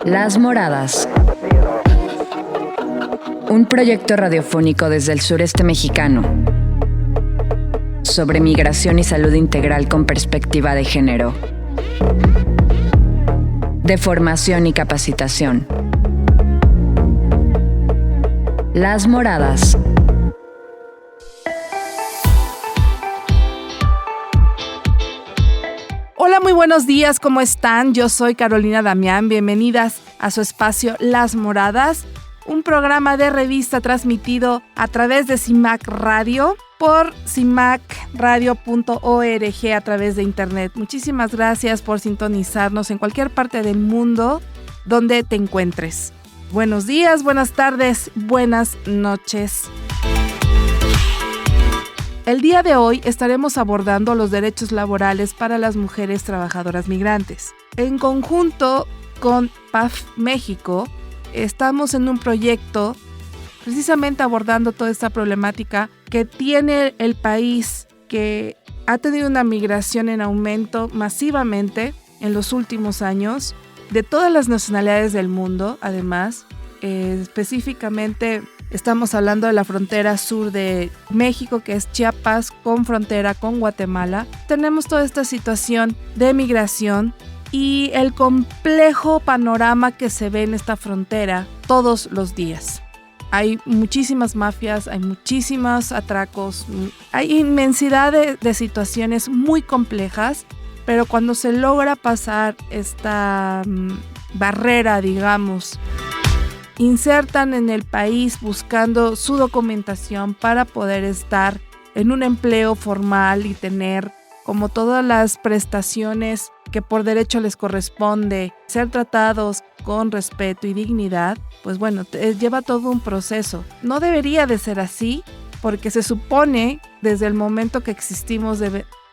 Las Moradas. Un proyecto radiofónico desde el sureste mexicano sobre migración y salud integral con perspectiva de género, de formación y capacitación. Las Moradas. Hola, muy buenos días, ¿cómo están? Yo soy Carolina Damián, bienvenidas a su espacio Las Moradas, un programa de revista transmitido a través de CIMAC Radio por cimacradio.org a través de internet. Muchísimas gracias por sintonizarnos en cualquier parte del mundo donde te encuentres. Buenos días, buenas tardes, buenas noches. El día de hoy estaremos abordando los derechos laborales para las mujeres trabajadoras migrantes. En conjunto con PAF México, estamos en un proyecto precisamente abordando toda esta problemática que tiene el país, que ha tenido una migración en aumento masivamente en los últimos años, de todas las nacionalidades del mundo, además, específicamente. Estamos hablando de la frontera sur de México, que es Chiapas, con frontera con Guatemala. Tenemos toda esta situación de migración y el complejo panorama que se ve en esta frontera todos los días. Hay muchísimas mafias, hay muchísimos atracos, hay inmensidad de situaciones muy complejas, pero cuando se logra pasar esta barrera, digamos, insertan en el país buscando su documentación para poder estar en un empleo formal y tener como todas las prestaciones que por derecho les corresponde, ser tratados con respeto y dignidad, pues bueno, lleva todo un proceso. No debería de ser así, porque se supone desde el momento que existimos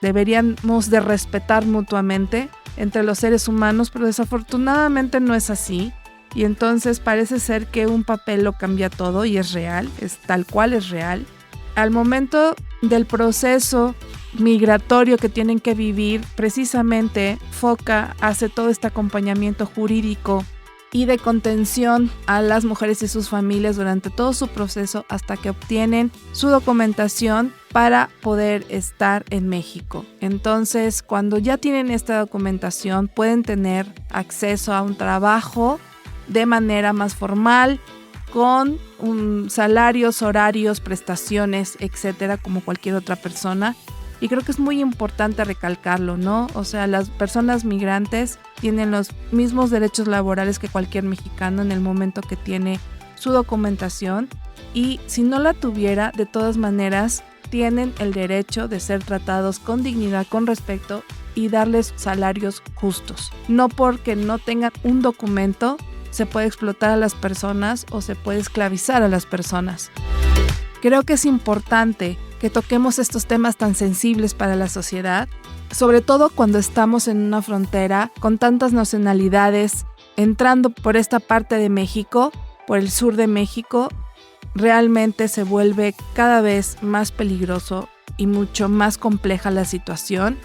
deberíamos de respetar mutuamente entre los seres humanos, pero desafortunadamente no es así. Y entonces parece ser que un papel lo cambia todo y es real, es tal cual es real. Al momento del proceso migratorio que tienen que vivir, precisamente FOCA hace todo este acompañamiento jurídico y de contención a las mujeres y sus familias durante todo su proceso hasta que obtienen su documentación para poder estar en México. Entonces, cuando ya tienen esta documentación, pueden tener acceso a un trabajo de manera más formal, con salarios, horarios, prestaciones, etcétera, como cualquier otra persona. Y creo que es muy importante recalcarlo, ¿no? O sea, las personas migrantes tienen los mismos derechos laborales que cualquier mexicano en el momento que tiene su documentación. Y si no la tuviera, de todas maneras, tienen el derecho de ser tratados con dignidad, con respeto y darles salarios justos. No porque no tengan un documento se puede explotar a las personas o se puede esclavizar a las personas. Creo que es importante que toquemos estos temas tan sensibles para la sociedad, sobre todo cuando estamos en una frontera con tantas nacionalidades entrando por esta parte de México, por el sur de México. Realmente se vuelve cada vez más peligroso y mucho más compleja la situación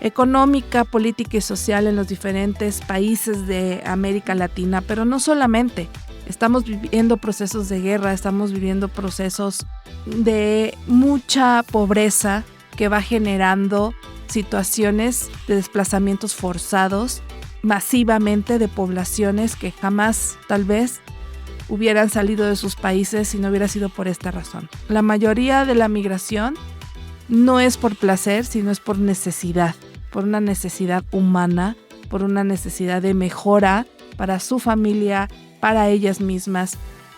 económica, política y social en los diferentes países de América Latina, pero no solamente. Estamos viviendo procesos de guerra, estamos viviendo procesos de mucha pobreza que va generando situaciones de desplazamientos forzados masivamente de poblaciones que jamás tal vez hubieran salido de sus países si no hubiera sido por esta razón. La mayoría de la migración no es por placer, sino es por necesidad, por una necesidad humana, por una necesidad de mejora para su familia, para ellas mismas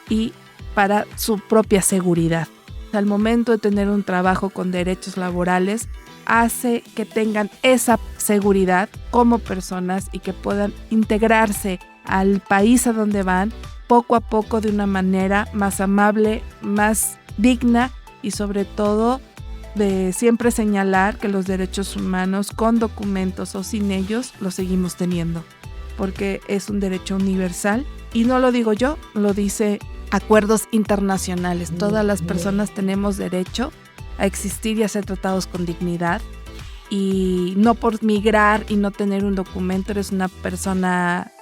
y para su propia seguridad. Al momento de tener un trabajo con derechos laborales, hace que tengan esa seguridad como personas y que puedan integrarse al país a donde van poco a poco de una manera más amable, más digna y sobre todo de siempre señalar que los derechos humanos con documentos o sin ellos los seguimos teniendo, porque es un derecho universal y no lo digo yo, lo dice acuerdos internacionales. Todas las personas tenemos derecho a existir y a ser tratados con dignidad y no por migrar y no tener un documento eres una persona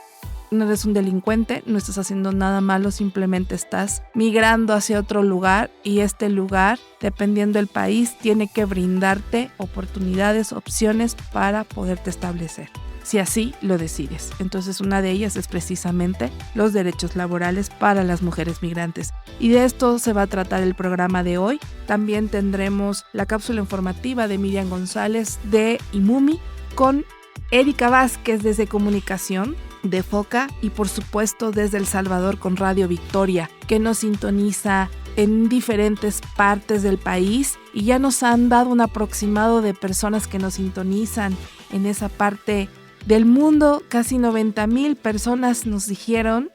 no eres un delincuente, no estás haciendo nada malo, simplemente estás migrando hacia otro lugar y este lugar, dependiendo del país, tiene que brindarte oportunidades, opciones para poderte establecer, si así lo decides. Entonces una de ellas es precisamente los derechos laborales para las mujeres migrantes. Y de esto se va a tratar el programa de hoy. También tendremos la cápsula informativa de Miriam González de IMUMI con Erika Vázquez desde Comunicación de FOCA y por supuesto desde El Salvador con Radio Victoria, que nos sintoniza en diferentes partes del país y ya nos han dado un aproximado de personas que nos sintonizan en esa parte del mundo. Casi 90,000 personas nos dijeron.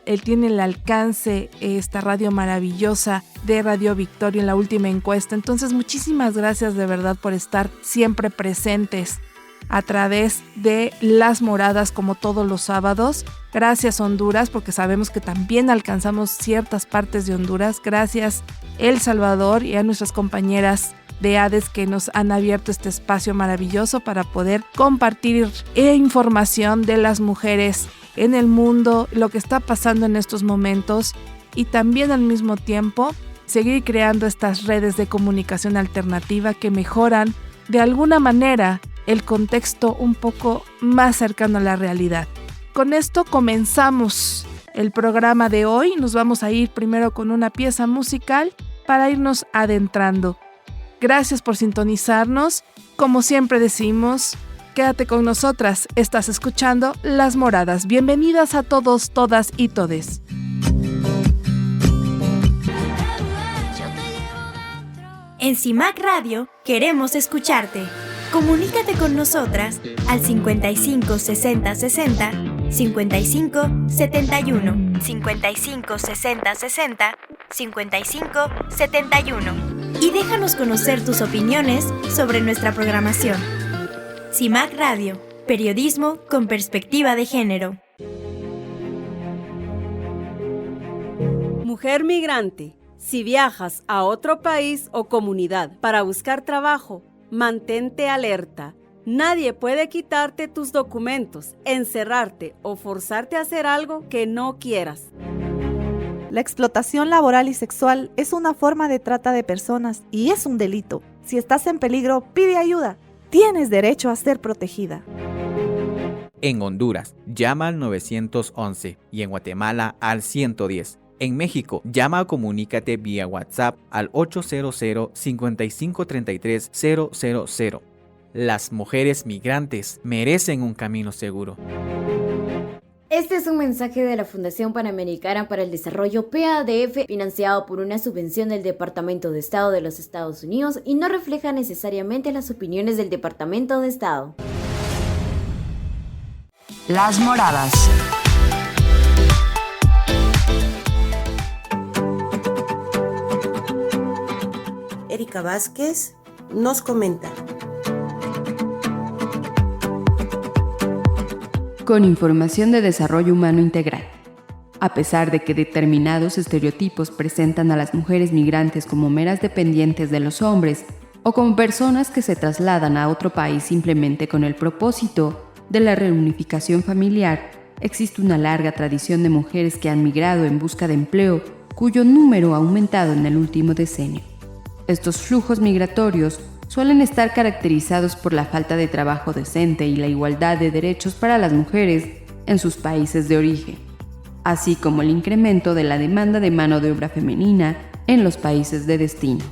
Él tiene el alcance, esta radio maravillosa de Radio Victoria en la última encuesta. Entonces muchísimas gracias de verdad por estar siempre presentes a través de Las Moradas como todos los sábados. Gracias Honduras, porque sabemos que también alcanzamos ciertas partes de Honduras. Gracias El Salvador y a nuestras compañeras de ADES que nos han abierto este espacio maravilloso para poder compartir información de las mujeres en el mundo, lo que está pasando en estos momentos y también al mismo tiempo seguir creando estas redes de comunicación alternativa que mejoran de alguna manera el contexto un poco más cercano a la realidad. Con esto comenzamos el programa de hoy. Nos vamos a ir primero con una pieza musical para irnos adentrando. Gracias por sintonizarnos. Como siempre decimos, quédate con nosotras. Estás escuchando Las Moradas. Bienvenidas a todos, todas y todes. En CIMAC Radio queremos escucharte. Comunícate con nosotras al 55 60 60 55 71 55 60 60 55 71 y déjanos conocer tus opiniones sobre nuestra programación. CIMAC Radio, periodismo con perspectiva de género. Mujer migrante, si viajas a otro país o comunidad para buscar trabajo, mantente alerta. Nadie puede quitarte tus documentos, encerrarte o forzarte a hacer algo que no quieras. La explotación laboral y sexual es una forma de trata de personas y es un delito. Si estás en peligro, pide ayuda. Tienes derecho a ser protegida. En Honduras, llama al 911 y en Guatemala al 110. En México, llama o comunícate vía WhatsApp al 800-5533-000. Las mujeres migrantes merecen un camino seguro. Este es un mensaje de la Fundación Panamericana para el Desarrollo PADF, financiado por una subvención del Departamento de Estado de los Estados Unidos y no refleja necesariamente las opiniones del Departamento de Estado. Las Moradas. Erika Vázquez nos comenta. Con información de desarrollo humano integral. A pesar de que determinados estereotipos presentan a las mujeres migrantes como meras dependientes de los hombres o como personas que se trasladan a otro país simplemente con el propósito de la reunificación familiar, existe una larga tradición de mujeres que han migrado en busca de empleo, cuyo número ha aumentado en el último decenio. Estos flujos migratorios suelen estar caracterizados por la falta de trabajo decente y la igualdad de derechos para las mujeres en sus países de origen, así como el incremento de la demanda de mano de obra femenina en los países de destino.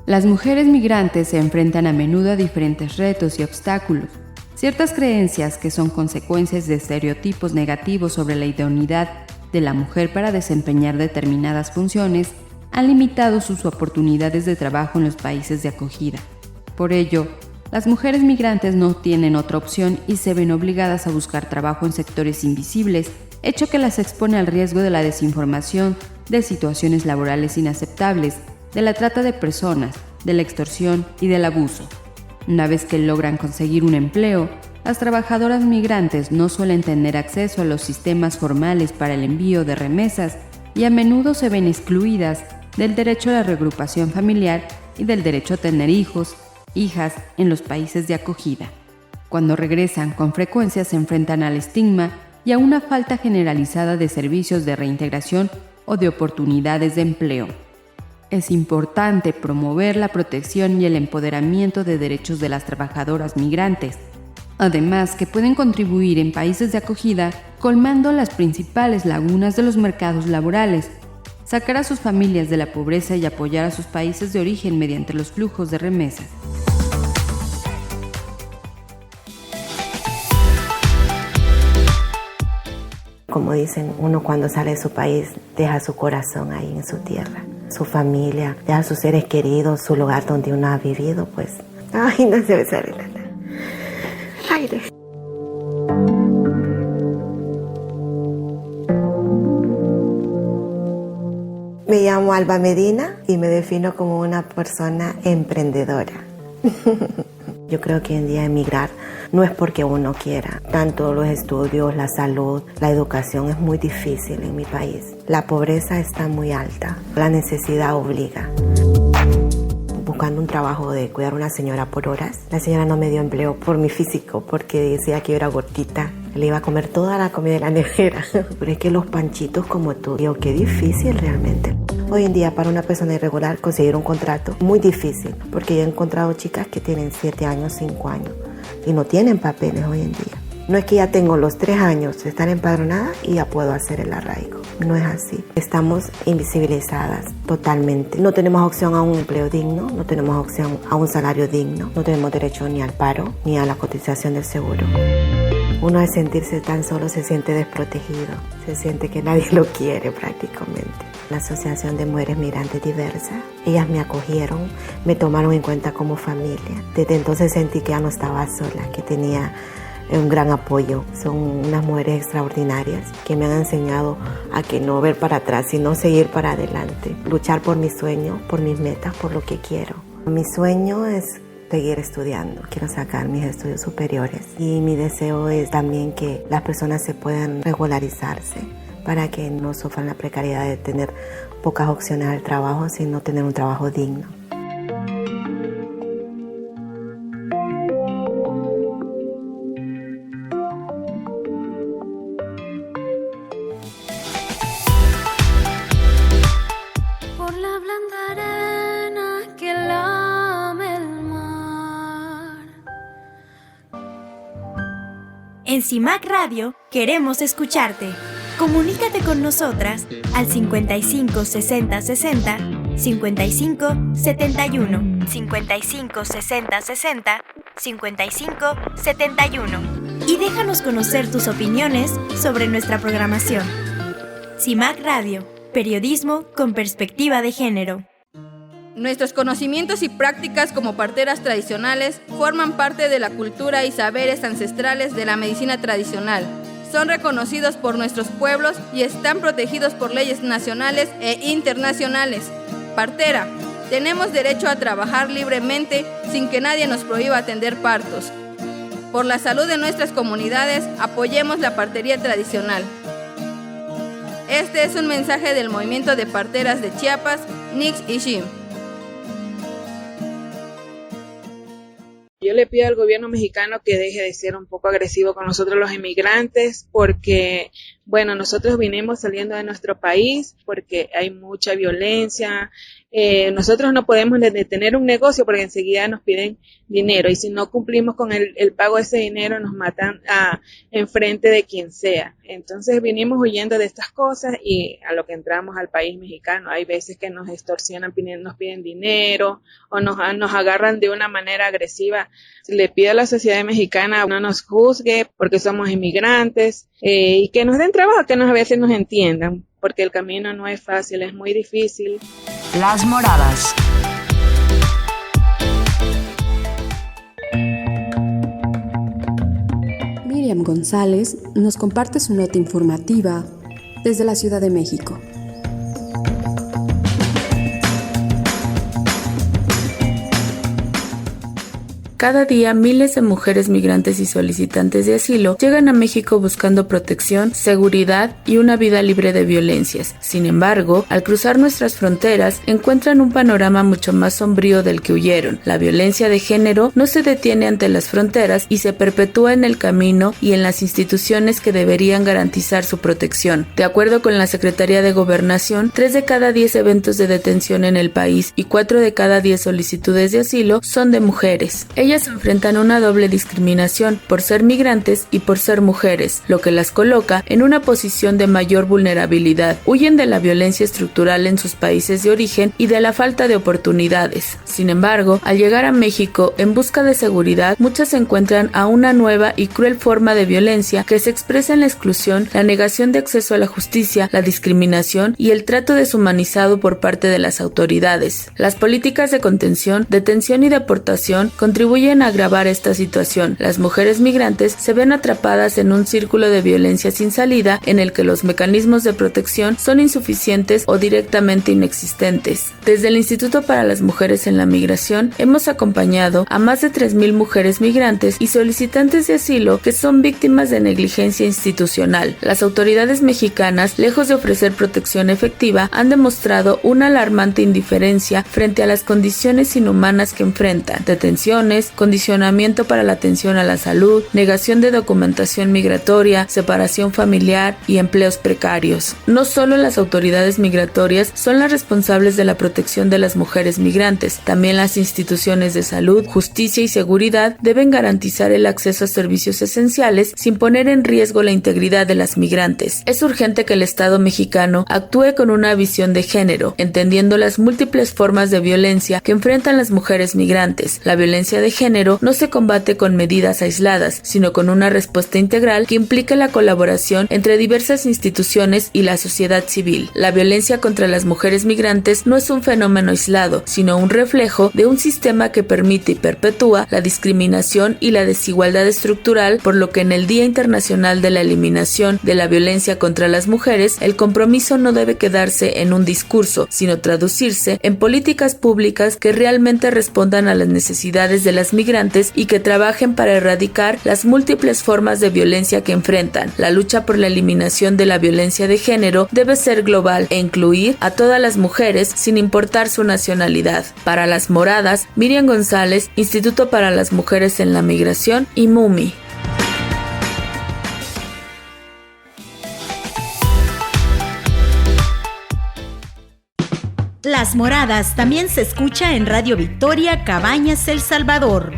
Las mujeres migrantes se enfrentan a menudo a diferentes retos y obstáculos. Ciertas creencias que son consecuencias de estereotipos negativos sobre la idoneidad de la mujer para desempeñar determinadas funciones han limitado sus oportunidades de trabajo en los países de acogida. Por ello, las mujeres migrantes no tienen otra opción y se ven obligadas a buscar trabajo en sectores invisibles, hecho que las expone al riesgo de la desinformación, de situaciones laborales inaceptables, de la trata de personas, de la extorsión y del abuso. Una vez que logran conseguir un empleo, las trabajadoras migrantes no suelen tener acceso a los sistemas formales para el envío de remesas y a menudo se ven excluidas del derecho a la reagrupación familiar y del derecho a tener hijos, hijas en los países de acogida. Cuando regresan, con frecuencia se enfrentan al estigma y a una falta generalizada de servicios de reintegración o de oportunidades de empleo. Es importante promover la protección y el empoderamiento de derechos de las trabajadoras migrantes, además que pueden contribuir en países de acogida colmando las principales lagunas de los mercados laborales, sacar a sus familias de la pobreza y apoyar a sus países de origen mediante los flujos de remesas. Como dicen, uno cuando sale de su país deja su corazón ahí en su tierra, su familia, deja sus seres queridos, su lugar donde uno ha vivido, pues. Ay, no se me sale nada. Aire. Me llamo Alba Medina y me defino como una persona emprendedora. Yo creo que hoy en día emigrar no es porque uno quiera. Tanto los estudios, la salud, la educación es muy difícil en mi país. La pobreza está muy alta. La necesidad obliga. Buscando un trabajo de cuidar a una señora por horas, la señora no me dio empleo por mi físico, porque decía que yo era gordita. Le iba a comer toda la comida de la nevera. Pero es que los panchitos como tú, digo, qué difícil realmente. Hoy en día para una persona irregular conseguir un contrato muy difícil, porque yo he encontrado chicas que tienen 7 años, 5 años y no tienen papeles hoy en día. No es que ya tengo los 3 años de estar empadronada y ya puedo hacer el arraigo. No es así. Estamos invisibilizadas totalmente. No tenemos opción a un empleo digno, no tenemos opción a un salario digno, no tenemos derecho ni al paro ni a la cotización del seguro. Uno al sentirse tan solo se siente desprotegido, se siente que nadie lo quiere prácticamente. La Asociación de Mujeres Migrantes Diversas, ellas me acogieron, me tomaron en cuenta como familia. Desde entonces sentí que ya no estaba sola, que tenía un gran apoyo. Son unas mujeres extraordinarias que me han enseñado a que no ver para atrás, sino seguir para adelante. Luchar por mis sueños, por mis metas, por lo que quiero. Mi sueño es seguir estudiando, quiero sacar mis estudios superiores y mi deseo es también que las personas se puedan regularizarse para que no sufran la precariedad de tener pocas opciones al trabajo, sino tener un trabajo digno. En CIMAC Radio queremos escucharte. Comunícate con nosotras al 55 60 60 55 71, 55 60 60 55 71 y déjanos conocer tus opiniones sobre nuestra programación. CIMAC Radio, periodismo con perspectiva de género. Nuestros conocimientos y prácticas como parteras tradicionales forman parte de la cultura y saberes ancestrales de la medicina tradicional. Son reconocidos por nuestros pueblos y están protegidos por leyes nacionales e internacionales. Partera, tenemos derecho a trabajar libremente sin que nadie nos prohíba atender partos. Por la salud de nuestras comunidades, apoyemos la partería tradicional. Este es un mensaje del movimiento de parteras de Chiapas, Nix y Shim. Yo le pido al gobierno mexicano que deje de ser un poco agresivo con nosotros los inmigrantes porque, bueno, nosotros vinimos saliendo de nuestro país porque hay mucha violencia. Nosotros no podemos detener un negocio porque enseguida nos piden dinero y si no cumplimos con el pago de ese dinero nos matan enfrente de quien sea. Entonces vinimos huyendo de estas cosas y a lo que entramos al país mexicano hay veces que nos extorsionan, nos piden dinero o nos agarran de una manera agresiva. Le pido a la sociedad mexicana no nos juzgue porque somos inmigrantes y que nos den trabajo, que a veces nos entiendan porque el camino no es fácil, es muy difícil. Las Moradas. Miriam González nos comparte su nota informativa desde la Ciudad de México. Cada día miles de mujeres migrantes y solicitantes de asilo llegan a México buscando protección, seguridad y una vida libre de violencias. Sin embargo, al cruzar nuestras fronteras, encuentran un panorama mucho más sombrío del que huyeron. La violencia de género no se detiene ante las fronteras y se perpetúa en el camino y en las instituciones que deberían garantizar su protección. De acuerdo con la Secretaría de Gobernación, 3 de cada 10 eventos de detención en el país y 4 de cada 10 solicitudes de asilo son de mujeres. Ellas enfrentan una doble discriminación por ser migrantes y por ser mujeres, lo que las coloca en una posición de mayor vulnerabilidad. Huyen de la violencia estructural en sus países de origen y de la falta de oportunidades. Sin embargo, al llegar a México en busca de seguridad, muchas se encuentran a una nueva y cruel forma de violencia que se expresa en la exclusión, la negación de acceso a la justicia, la discriminación y el trato deshumanizado por parte de las autoridades. Las políticas de contención, detención y deportación contribuyen a agravar esta situación. Las mujeres migrantes se ven atrapadas en un círculo de violencia sin salida en el que los mecanismos de protección son insuficientes o directamente inexistentes. Desde el Instituto para las Mujeres en la Migración hemos acompañado a más de 3,000 mujeres migrantes y solicitantes de asilo que son víctimas de negligencia institucional. Las autoridades mexicanas, lejos de ofrecer protección efectiva, han demostrado una alarmante indiferencia frente a las condiciones inhumanas que enfrentan: detenciones, condicionamiento para la atención a la salud, negación de documentación migratoria, separación familiar y empleos precarios. No solo las autoridades migratorias son las responsables de la protección de las mujeres migrantes, también las instituciones de salud, justicia y seguridad deben garantizar el acceso a servicios esenciales sin poner en riesgo la integridad de las migrantes. Es urgente que el Estado mexicano actúe con una visión de género, entendiendo las múltiples formas de violencia que enfrentan las mujeres migrantes. La violencia de género no se combate con medidas aisladas, sino con una respuesta integral que implique la colaboración entre diversas instituciones y la sociedad civil. La violencia contra las mujeres migrantes no es un fenómeno aislado, sino un reflejo de un sistema que permite y perpetúa la discriminación y la desigualdad estructural, por lo que en el Día Internacional de la Eliminación de la Violencia contra las Mujeres, el compromiso no debe quedarse en un discurso, sino traducirse en políticas públicas que realmente respondan a las necesidades de las migrantes y que trabajen para erradicar las múltiples formas de violencia que enfrentan. La lucha por la eliminación de la violencia de género debe ser global e incluir a todas las mujeres sin importar su nacionalidad. Para Las Moradas, Miriam González, Instituto para las Mujeres en la Migración y MUMI. Las Moradas también se escucha en Radio Victoria, Cabañas, El Salvador.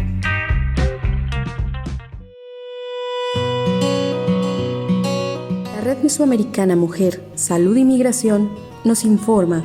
La Red Mesoamericana Mujer, Salud y Migración nos informa.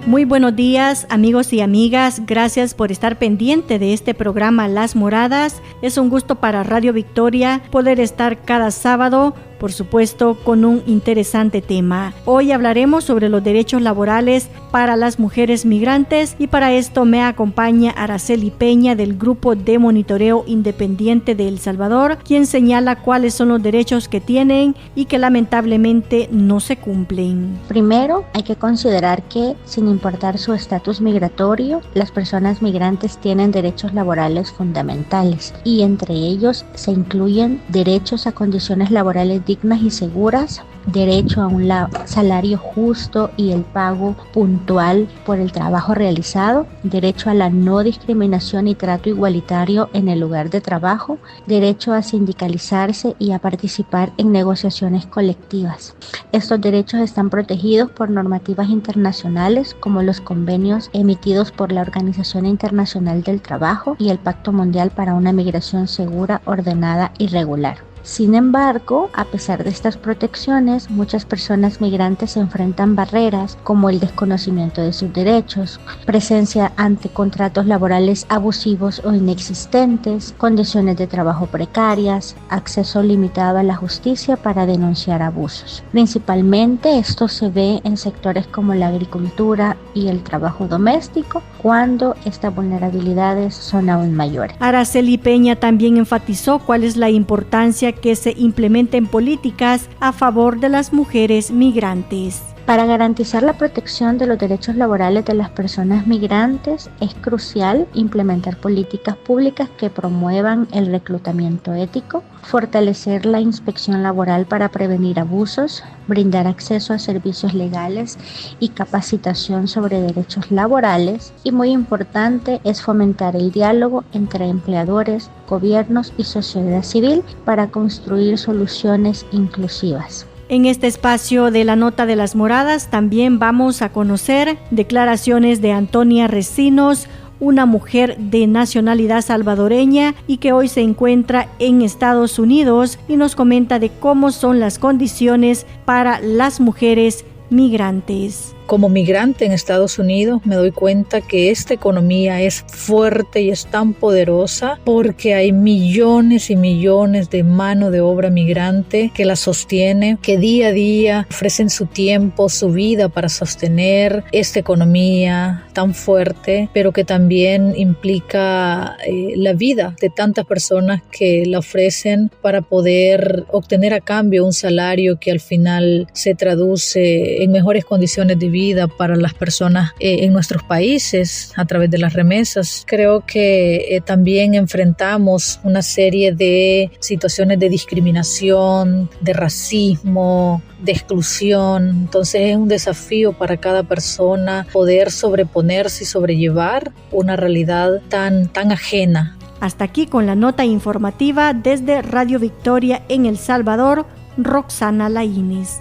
Muy buenos días, amigos y amigas. Gracias por estar pendiente de este programa Las Moradas. Es un gusto para Radio Victoria poder estar cada sábado, por supuesto, con un interesante tema. Hoy hablaremos sobre los derechos laborales para las mujeres migrantes y para esto me acompaña Araceli Peña del Grupo de Monitoreo Independiente de El Salvador, quien señala cuáles son los derechos que tienen y que lamentablemente no se cumplen. Primero, hay que considerar que, sin importar su estatus migratorio, las personas migrantes tienen derechos laborales fundamentales y entre ellos se incluyen derechos a condiciones laborales dignas y seguras, derecho a un salario justo y el pago puntual por el trabajo realizado, derecho a la no discriminación y trato igualitario en el lugar de trabajo, derecho a sindicalizarse y a participar en negociaciones colectivas. Estos derechos están protegidos por normativas internacionales como los convenios emitidos por la Organización Internacional del Trabajo y el Pacto Mundial para una Migración Segura, Ordenada y Regular. Sin embargo, a pesar de estas protecciones, muchas personas migrantes se enfrentan barreras como el desconocimiento de sus derechos, presencia ante contratos laborales abusivos o inexistentes, condiciones de trabajo precarias, acceso limitado a la justicia para denunciar abusos. Principalmente esto se ve en sectores como la agricultura y el trabajo doméstico, cuando estas vulnerabilidades son aún mayores. Araceli Peña también enfatizó cuál es la importancia que se implementen políticas a favor de las mujeres migrantes. Para garantizar la protección de los derechos laborales de las personas migrantes, es crucial implementar políticas públicas que promuevan el reclutamiento ético, fortalecer la inspección laboral para prevenir abusos, brindar acceso a servicios legales y capacitación sobre derechos laborales, y muy importante es fomentar el diálogo entre empleadores, gobiernos y sociedad civil para construir soluciones inclusivas. En este espacio de la Nota de las Moradas también vamos a conocer declaraciones de Antonia Recinos, una mujer de nacionalidad salvadoreña y que hoy se encuentra en Estados Unidos, y nos comenta de cómo son las condiciones para las mujeres migrantes. Como migrante en Estados Unidos me doy cuenta que esta economía es fuerte y es tan poderosa porque hay millones y millones de mano de obra migrante que la sostiene, que día a día ofrecen su tiempo, su vida para sostener esta economía tan fuerte, pero que también implica la vida de tantas personas que la ofrecen para poder obtener a cambio un salario que al final se traduce en mejores condiciones de vida para las personas en nuestros países a través de las remesas. Creo que también enfrentamos una serie de situaciones de discriminación, de racismo, de exclusión. Entonces es un desafío para cada persona poder sobreponerse y sobrellevar una realidad tan ajena. Hasta aquí con la nota informativa desde Radio Victoria en El Salvador, Roxana Laínez.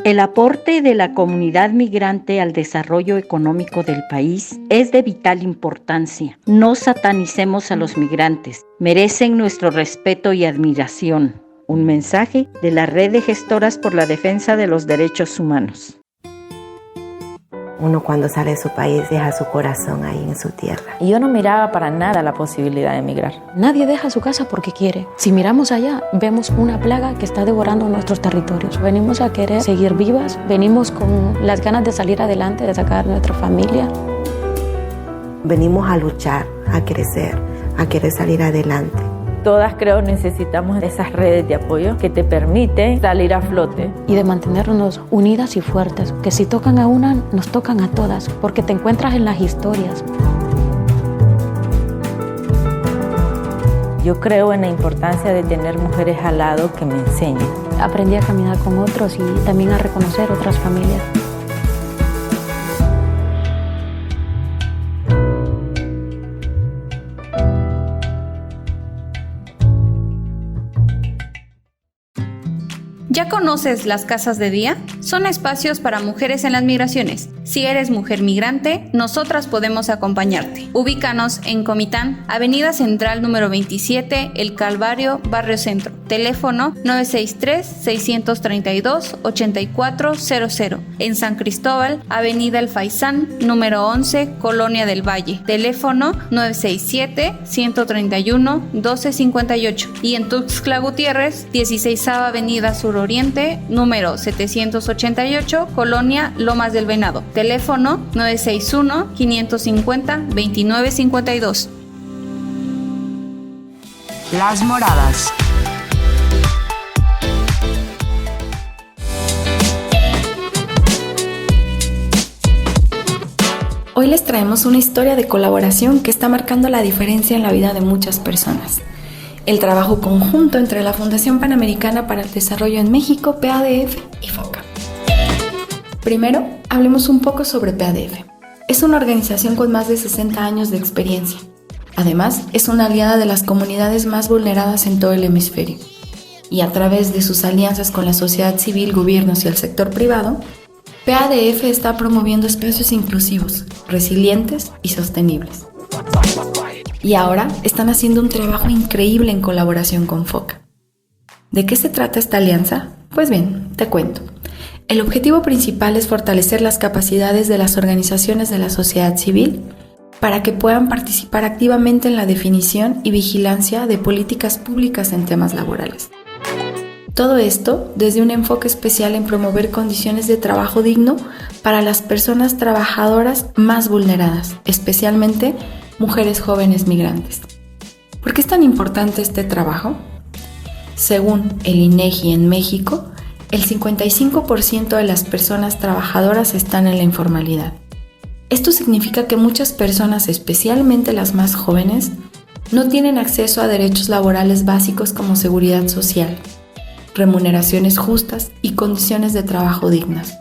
El aporte de la comunidad migrante al desarrollo económico del país es de vital importancia. No satanicemos a los migrantes, merecen nuestro respeto y admiración. Un mensaje de la Red de Gestoras por la Defensa de los Derechos Humanos. Uno cuando sale de su país deja su corazón ahí en su tierra. Y yo no miraba para nada la posibilidad de emigrar. Nadie deja su casa porque quiere. Si miramos allá, vemos una plaga que está devorando nuestros territorios. Venimos a querer seguir vivas, venimos con las ganas de salir adelante, de sacar a nuestra familia. Venimos a luchar, a crecer, a querer salir adelante. Todas creo necesitamos esas redes de apoyo que te permiten salir a flote. Y de mantenernos unidas y fuertes, que si tocan a una, nos tocan a todas, porque te encuentras en las historias. Yo creo en la importancia de tener mujeres al lado que me enseñen. Aprendí a caminar con otros y también a reconocer otras familias. ¿Ya conoces las casas de día? Son espacios para mujeres en las migraciones. Si eres mujer migrante, nosotras podemos acompañarte. Ubícanos en Comitán, Avenida Central número 27, El Calvario, Barrio Centro. Teléfono 963-632-8400. En San Cristóbal, Avenida El Faisán, número 11, Colonia del Valle. Teléfono 967-131-1258. Y en Tuxtla Gutiérrez, 16ª Avenida Suroriente, número 788, Colonia Lomas del Venado. Teléfono 961-550-2952. Las Moradas. Hoy les traemos una historia de colaboración que está marcando la diferencia en la vida de muchas personas. El trabajo conjunto entre la Fundación Panamericana para el Desarrollo en México, PADF, y FOCA. Primero, hablemos un poco sobre PADF. Es una organización con más de 60 años de experiencia. Además, es una aliada de las comunidades más vulneradas en todo el hemisferio. Y a través de sus alianzas con la sociedad civil, gobiernos y el sector privado, PADF está promoviendo espacios inclusivos, resilientes y sostenibles. Y ahora están haciendo un trabajo increíble en colaboración con FOCA. ¿De qué se trata esta alianza? Pues bien, te cuento. El objetivo principal es fortalecer las capacidades de las organizaciones de la sociedad civil para que puedan participar activamente en la definición y vigilancia de políticas públicas en temas laborales. Todo esto desde un enfoque especial en promover condiciones de trabajo digno para las personas trabajadoras más vulneradas, especialmente mujeres jóvenes migrantes. ¿Por qué es tan importante este trabajo? Según el INEGI en México, el 55% de las personas trabajadoras están en la informalidad. Esto significa que muchas personas, especialmente las más jóvenes, no tienen acceso a derechos laborales básicos como seguridad social, remuneraciones justas y condiciones de trabajo dignas.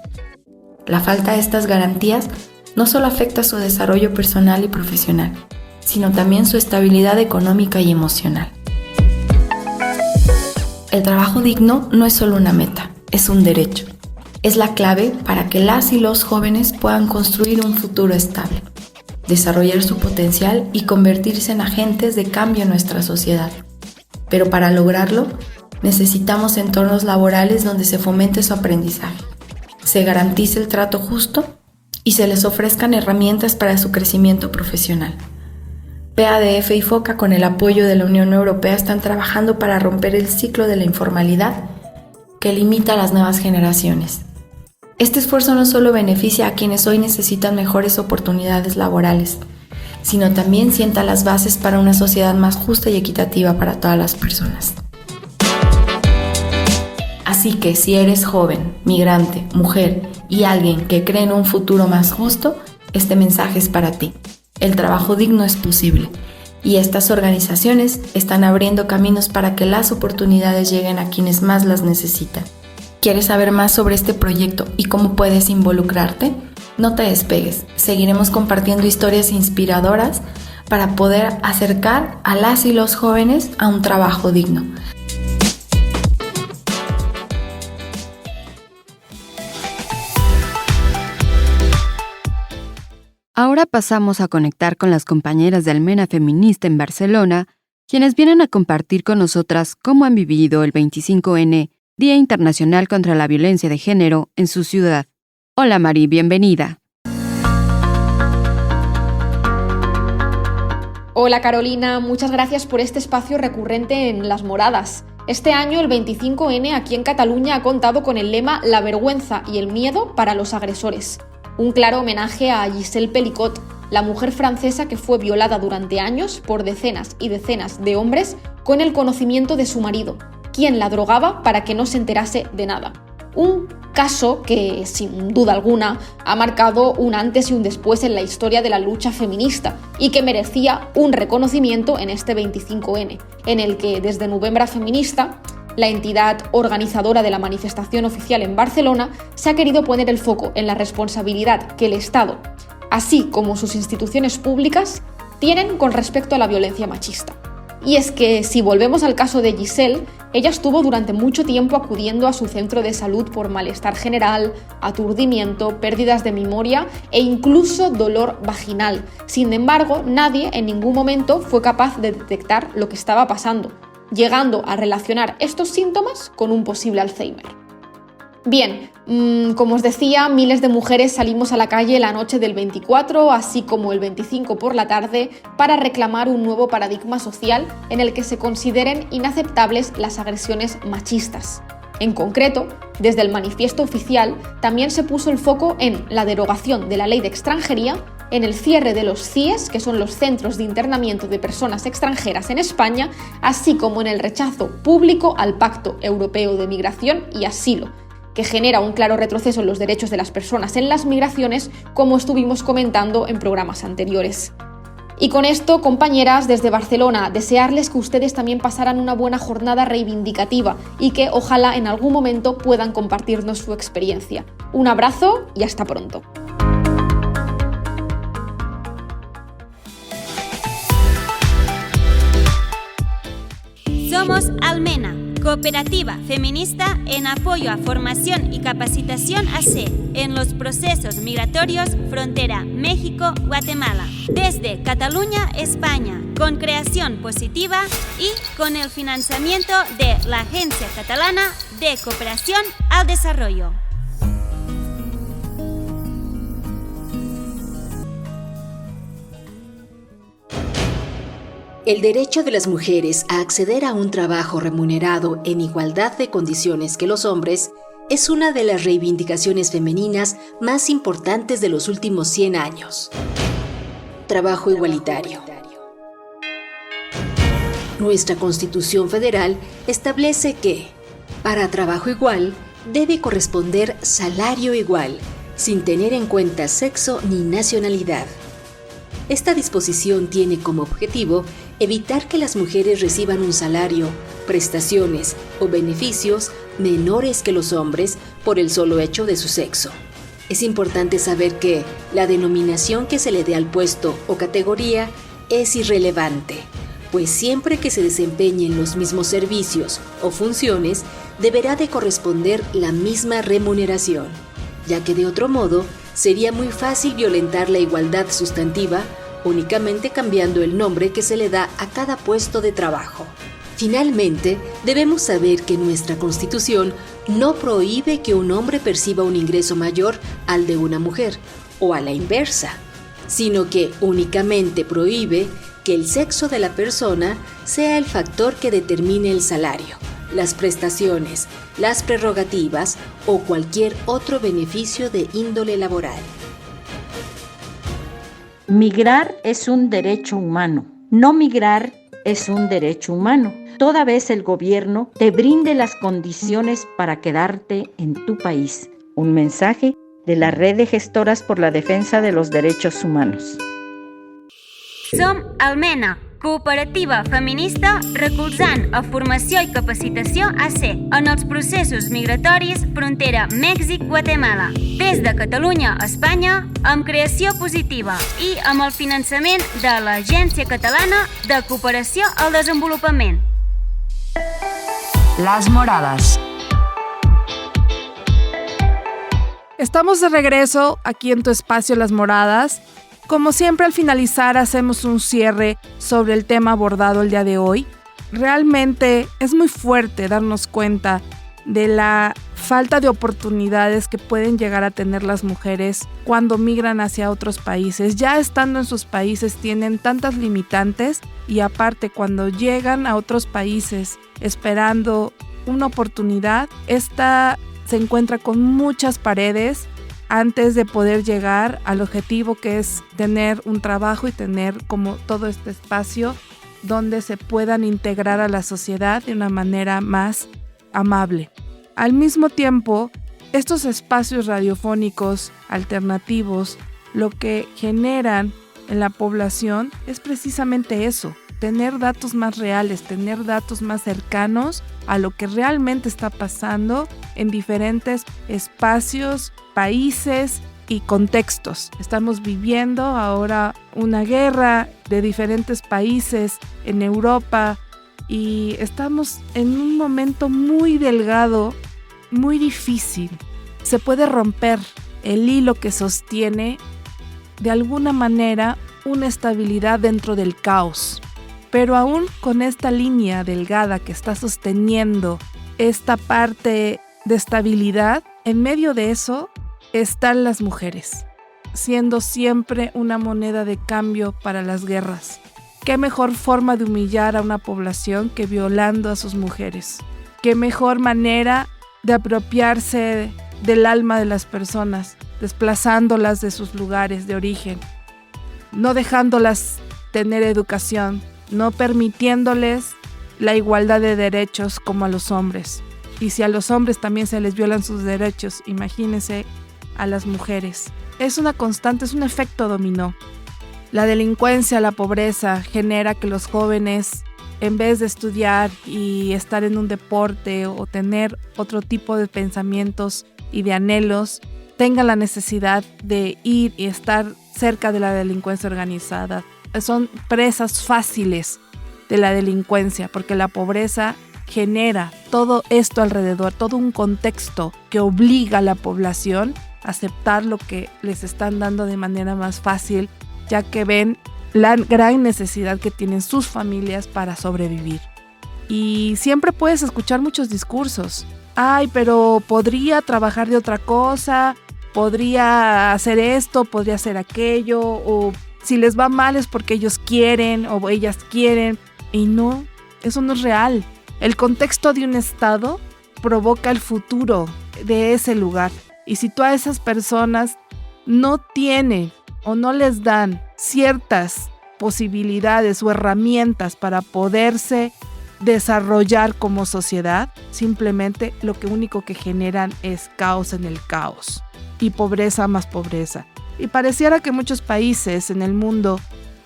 La falta de estas garantías no solo afecta su desarrollo personal y profesional, sino también su estabilidad económica y emocional. El trabajo digno no es solo una meta, es un derecho. Es la clave para que las y los jóvenes puedan construir un futuro estable, desarrollar su potencial y convertirse en agentes de cambio en nuestra sociedad. Pero para lograrlo, necesitamos entornos laborales donde se fomente su aprendizaje, se garantice el trato justo y se les ofrezcan herramientas para su crecimiento profesional. PADF y FOCA, con el apoyo de la Unión Europea, están trabajando para romper el ciclo de la informalidad que limita a las nuevas generaciones. Este esfuerzo no solo beneficia a quienes hoy necesitan mejores oportunidades laborales, sino también sienta las bases para una sociedad más justa y equitativa para todas las personas. Así que si eres joven, migrante, mujer y alguien que cree en un futuro más justo, este mensaje es para ti. El trabajo digno es posible y estas organizaciones están abriendo caminos para que las oportunidades lleguen a quienes más las necesitan. ¿Quieres saber más sobre este proyecto y cómo puedes involucrarte? No te despegues, seguiremos compartiendo historias inspiradoras para poder acercar a las y los jóvenes a un trabajo digno. Ahora pasamos a conectar con las compañeras de Almena Feminista en Barcelona, quienes vienen a compartir con nosotras cómo han vivido el 25N, Día Internacional contra la Violencia de Género, en su ciudad. Hola Mari, bienvenida. Hola Carolina, muchas gracias por este espacio recurrente en Las Moradas. Este año el 25N aquí en Cataluña ha contado con el lema La vergüenza y el miedo para los agresores. Un claro homenaje a Gisèle Pelicot, la mujer francesa que fue violada durante años por decenas y decenas de hombres con el conocimiento de su marido, quien la drogaba para que no se enterase de nada. Un caso que, sin duda alguna, ha marcado un antes y un después en la historia de la lucha feminista y que merecía un reconocimiento en este 25N, en el que desde Novembra Feminista, la entidad organizadora de la manifestación oficial en Barcelona, se ha querido poner el foco en la responsabilidad que el Estado, así como sus instituciones públicas, tienen con respecto a la violencia machista. Y es que, si volvemos al caso de Gisèle, ella estuvo durante mucho tiempo acudiendo a su centro de salud por malestar general, aturdimiento, pérdidas de memoria e incluso dolor vaginal. Sin embargo, nadie en ningún momento fue capaz de detectar lo que estaba pasando, llegando a relacionar estos síntomas con un posible Alzheimer. Bien, como os decía, miles de mujeres salimos a la calle la noche del 24, así como el 25 por la tarde, para reclamar un nuevo paradigma social en el que se consideren inaceptables las agresiones machistas. En concreto, desde el manifiesto oficial también se puso el foco en la derogación de la ley de extranjería, en el cierre de los CIES, que son los Centros de Internamiento de Personas Extranjeras en España, así como en el rechazo público al Pacto Europeo de Migración y Asilo, que genera un claro retroceso en los derechos de las personas en las migraciones, como estuvimos comentando en programas anteriores. Y con esto, compañeras, desde Barcelona, desearles que ustedes también pasaran una buena jornada reivindicativa y que ojalá en algún momento puedan compartirnos su experiencia. Un abrazo y hasta pronto. Somos Almena, cooperativa feminista en apoyo a formación y capacitación AC en los procesos migratorios frontera México-Guatemala, desde Cataluña, España, con creación positiva y con el financiamiento de la Agencia Catalana de Cooperación al Desarrollo. El derecho de las mujeres a acceder a un trabajo remunerado en igualdad de condiciones que los hombres es una de las reivindicaciones femeninas más importantes de los últimos 100 años. Trabajo igualitario. Nuestra Constitución Federal establece que, para trabajo igual, debe corresponder salario igual, sin tener en cuenta sexo ni nacionalidad. Esta disposición tiene como objetivo evitar que las mujeres reciban un salario, prestaciones o beneficios menores que los hombres por el solo hecho de su sexo. Es importante saber que la denominación que se le dé al puesto o categoría es irrelevante, pues siempre que se desempeñen los mismos servicios o funciones, deberá de corresponder la misma remuneración, ya que de otro modo sería muy fácil violentar la igualdad sustantiva únicamente cambiando el nombre que se le da a cada puesto de trabajo. Finalmente, debemos saber que nuestra Constitución no prohíbe que un hombre perciba un ingreso mayor al de una mujer, o a la inversa, sino que únicamente prohíbe que el sexo de la persona sea el factor que determine el salario, las prestaciones, las prerrogativas o cualquier otro beneficio de índole laboral. Migrar es un derecho humano. No migrar es un derecho humano, toda vez el gobierno te brinde las condiciones para quedarte en tu país. Un mensaje de la Red de Gestoras por la Defensa de los Derechos Humanos. Som Almena, cooperativa feminista recolzant a formació i capacitació AC en els processos migratoris frontera Mèxic-Guatemala, des de Catalunya a Espanya, amb creació positiva i amb el finançament de l'Agència Catalana de Cooperació al Desenvolupament. Las Moradas. Estamos de regreso aquí en tu espacio Las Moradas. Como siempre, al finalizar hacemos un cierre sobre el tema abordado el día de hoy. Realmente es muy fuerte darnos cuenta de la falta de oportunidades que pueden llegar a tener las mujeres cuando migran hacia otros países. Ya estando en sus países tienen tantas limitantes y aparte cuando llegan a otros países esperando una oportunidad, esta se encuentra con muchas paredes antes de poder llegar al objetivo que es tener un trabajo y tener como todo este espacio donde se puedan integrar a la sociedad de una manera más amable. Al mismo tiempo, estos espacios radiofónicos alternativos lo que generan en la población es precisamente eso, tener datos más reales, tener datos más cercanos a lo que realmente está pasando en diferentes espacios, países y contextos. Estamos viviendo ahora una guerra de diferentes países en Europa y estamos en un momento muy delgado, muy difícil. Se puede romper el hilo que sostiene de alguna manera una estabilidad dentro del caos. Pero aún con esta línea delgada que está sosteniendo esta parte de estabilidad, en medio de eso están las mujeres, siendo siempre una moneda de cambio para las guerras. ¿Qué mejor forma de humillar a una población que violando a sus mujeres? ¿Qué mejor manera de apropiarse del alma de las personas, desplazándolas de sus lugares de origen, no dejándolas tener educación, no permitiéndoles la igualdad de derechos como a los hombres? Y si a los hombres también se les violan sus derechos, imagínense a las mujeres. Es una constante, es un efecto dominó. La delincuencia, la pobreza genera que los jóvenes, en vez de estudiar y estar en un deporte o tener otro tipo de pensamientos y de anhelos, tengan la necesidad de ir y estar cerca de la delincuencia organizada. Son presas fáciles de la delincuencia porque la pobreza genera todo esto alrededor, todo un contexto que obliga a la población a aceptar lo que les están dando de manera más fácil, ya que ven la gran necesidad que tienen sus familias para sobrevivir. Y siempre puedes escuchar muchos discursos. Ay, pero podría trabajar de otra cosa, podría hacer esto, podría hacer aquello, o si les va mal es porque ellos quieren o ellas quieren. Y no, eso no es real. El contexto de un estado provoca el futuro de ese lugar. Y si tú a esas personas no tienen o no les dan ciertas posibilidades o herramientas para poderse desarrollar como sociedad, simplemente lo único que generan es caos en el caos y pobreza más pobreza. Y pareciera que muchos países en el mundo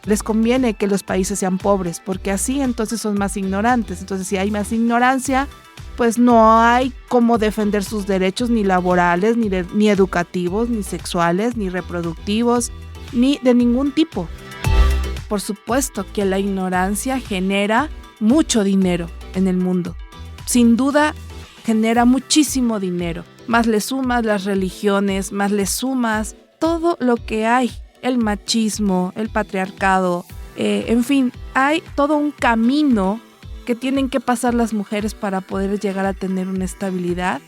les conviene que los países sean pobres, porque así entonces son más ignorantes. Entonces, si hay más ignorancia, pues no hay cómo defender sus derechos ni laborales, ni educativos, ni sexuales, ni reproductivos, ni de ningún tipo. Por supuesto que la ignorancia genera mucho dinero en el mundo. Sin duda, genera muchísimo dinero. Más le sumas las religiones, más le sumas todo lo que hay. El machismo, el patriarcado, en fin, hay todo un camino que tienen que pasar las mujeres para poder llegar a tener una estabilidad,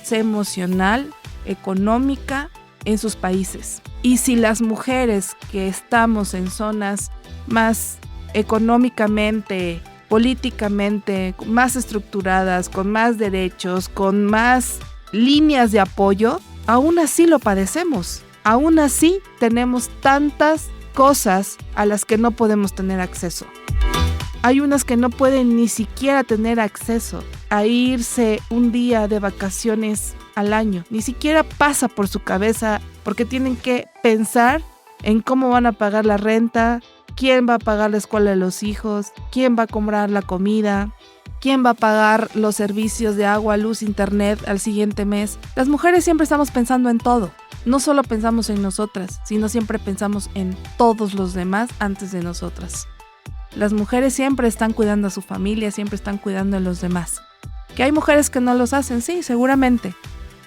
sea emocional, económica, en sus países. Y si las mujeres que estamos en zonas más económicamente, políticamente, más estructuradas, con más derechos, con más líneas de apoyo, aún así lo padecemos. Aún así tenemos tantas cosas a las que no podemos tener acceso. Hay unas que no pueden ni siquiera tener acceso a irse un día de vacaciones al año. Ni siquiera pasa por su cabeza porque tienen que pensar en cómo van a pagar la renta, quién va a pagar la escuela de los hijos, quién va a comprar la comida, quién va a pagar los servicios de agua, luz, internet al siguiente mes. Las mujeres siempre estamos pensando en todo. No solo pensamos en nosotras, sino siempre pensamos en todos los demás antes de nosotras. Las mujeres siempre están cuidando a su familia, siempre están cuidando a los demás. ¿Que hay mujeres que no los hacen? Sí, seguramente.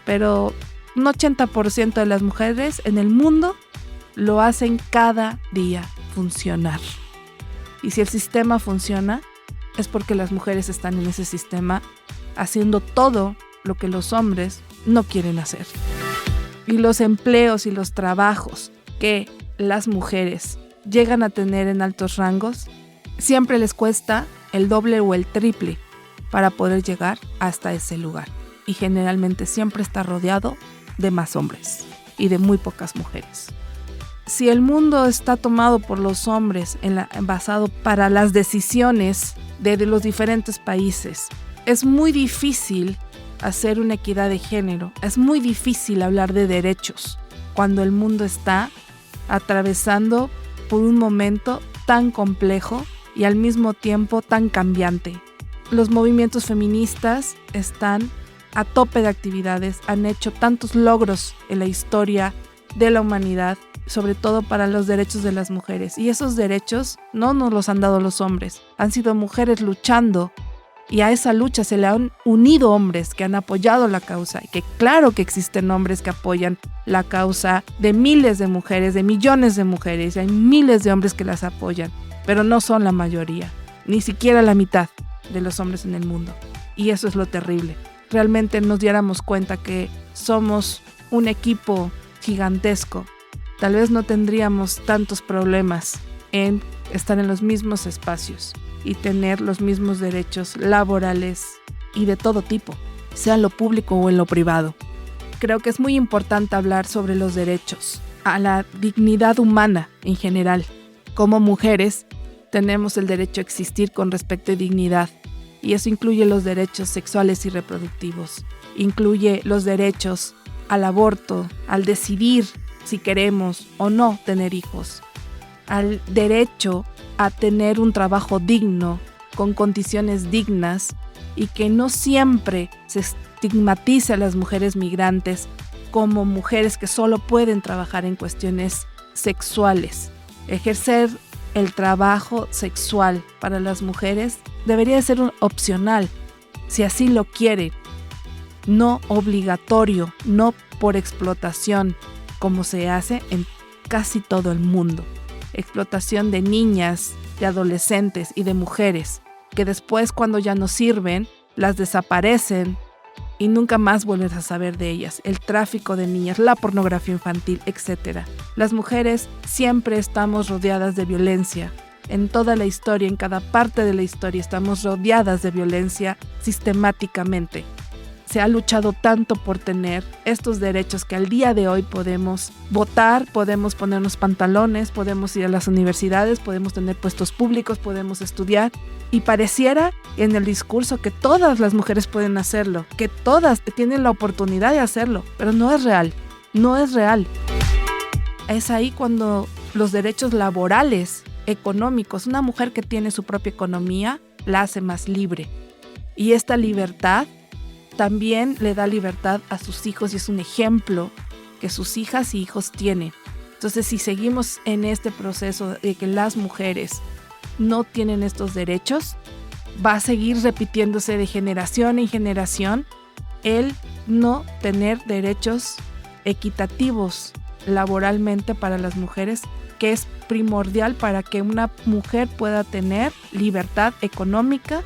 Pero un 80% de las mujeres en el mundo lo hacen cada día funcionar. Y si el sistema funciona, es porque las mujeres están en ese sistema haciendo todo lo que los hombres no quieren hacer. Y los empleos y los trabajos que las mujeres llegan a tener en altos rangos, siempre les cuesta el doble o el triple para poder llegar hasta ese lugar. Y generalmente siempre está rodeado de más hombres y de muy pocas mujeres. Si el mundo está tomado por los hombres basado para las decisiones de los diferentes países, es muy difícil hacer una equidad de género. Es muy difícil hablar de derechos cuando el mundo está atravesando por un momento tan complejo y al mismo tiempo tan cambiante. Los movimientos feministas están a tope de actividades, han hecho tantos logros en la historia de la humanidad, sobre todo para los derechos de las mujeres. Y esos derechos no nos los han dado los hombres, han sido mujeres luchando. Y a esa lucha se le han unido hombres que han apoyado la causa. Y que claro que existen hombres que apoyan la causa de miles de mujeres, de millones de mujeres. Y hay miles de hombres que las apoyan. Pero no son la mayoría. Ni siquiera la mitad de los hombres en el mundo. Y eso es lo terrible. Realmente nos diéramos cuenta que somos un equipo gigantesco. Tal vez no tendríamos tantos problemas en estar en los mismos espacios y tener los mismos derechos laborales y de todo tipo, sea en lo público o en lo privado. Creo que es muy importante hablar sobre los derechos, a la dignidad humana en general. Como mujeres tenemos el derecho a existir con respeto y dignidad, y eso incluye los derechos sexuales y reproductivos, incluye los derechos al aborto, al decidir si queremos o no tener hijos, al derecho a tener un trabajo digno, con condiciones dignas, y que no siempre se estigmatice a las mujeres migrantes como mujeres que solo pueden trabajar en cuestiones sexuales. Ejercer el trabajo sexual para las mujeres debería ser opcional, si así lo quieren, no obligatorio, no por explotación, como se hace en casi todo el mundo. Explotación de niñas, de adolescentes y de mujeres, que después, cuando ya no sirven, las desaparecen y nunca más vuelves a saber de ellas. El tráfico de niñas, la pornografía infantil, etc. Las mujeres siempre estamos rodeadas de violencia. En toda la historia, en cada parte de la historia, estamos rodeadas de violencia sistemáticamente. se ha luchado tanto por tener estos derechos que al día de hoy podemos votar, podemos ponernos pantalones, podemos ir a las universidades, podemos tener puestos públicos, podemos estudiar. Y pareciera en el discurso que todas las mujeres pueden hacerlo, que todas tienen la oportunidad de hacerlo, pero no es real, no es real. Es ahí cuando los derechos laborales, económicos, una mujer que tiene su propia economía, la hace más libre. Y esta libertad también le da libertad a sus hijos y es un ejemplo que sus hijas y hijos tienen. Entonces, si seguimos en este proceso de que las mujeres no tienen estos derechos, va a seguir repitiéndose de generación en generación el no tener derechos equitativos laboralmente para las mujeres, que es primordial para que una mujer pueda tener libertad económica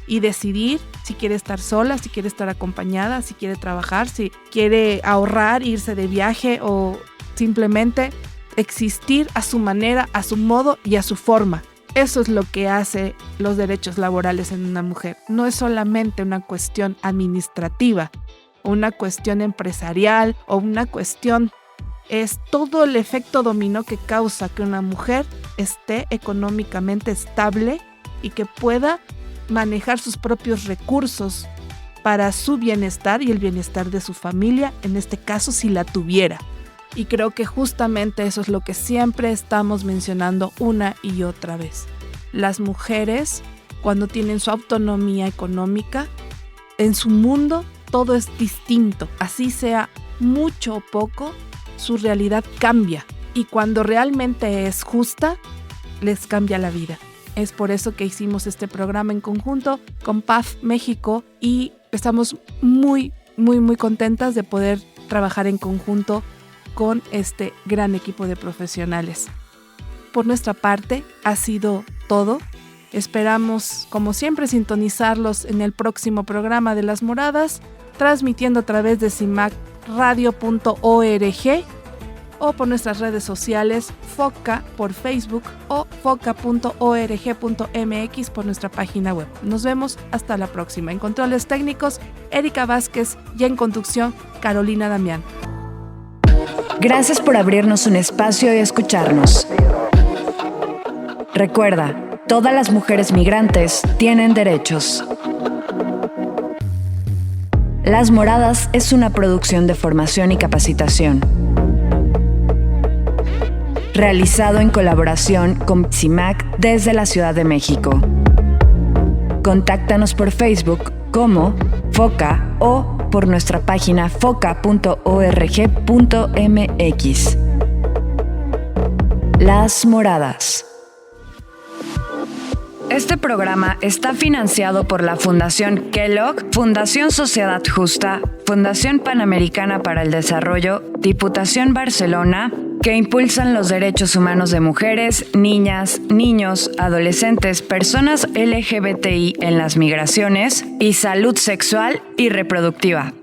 y decidir si quiere estar sola, si quiere estar acompañada, si quiere trabajar, si quiere ahorrar, irse de viaje o simplemente existir a su manera, a su modo y a su forma. Eso es lo que hace los derechos laborales en una mujer. No es solamente una cuestión administrativa, una cuestión empresarial o una cuestión. Es todo el efecto dominó que causa que una mujer esté económicamente estable y que pueda manejar sus propios recursos para su bienestar y el bienestar de su familia, en este caso si la tuviera. Y creo que justamente eso es lo que siempre estamos mencionando una y otra vez. Las mujeres, cuando tienen su autonomía económica, en su mundo todo es distinto. Así sea mucho o poco, su realidad cambia. Y cuando realmente es justa, les cambia la vida. Es por eso que hicimos este programa en conjunto con PAF México y estamos muy contentas de poder trabajar en conjunto con este gran equipo de profesionales. Por nuestra parte, ha sido todo. Esperamos, como siempre, sintonizarlos en el próximo programa de Las Moradas, transmitiendo a través de cimacradio.org o por nuestras redes sociales, FOCA por Facebook o foca.org.mx por nuestra página web. Nos vemos hasta la próxima. En controles técnicos, Erika Vázquez, y en conducción, Carolina Damián. Gracias por abrirnos un espacio y escucharnos. Recuerda, todas las mujeres migrantes tienen derechos. Las Moradas es una producción de formación y capacitación, realizado en colaboración con CIMAC desde la Ciudad de México. Contáctanos por Facebook como FOCA o por nuestra página foca.org.mx. Las Moradas. Este programa está financiado por la Fundación Kellogg, Fundación Sociedad Justa, Fundación Panamericana para el Desarrollo, Diputación Barcelona, que impulsan los derechos humanos de mujeres, niñas, niños, adolescentes, personas LGBTI en las migraciones y salud sexual y reproductiva.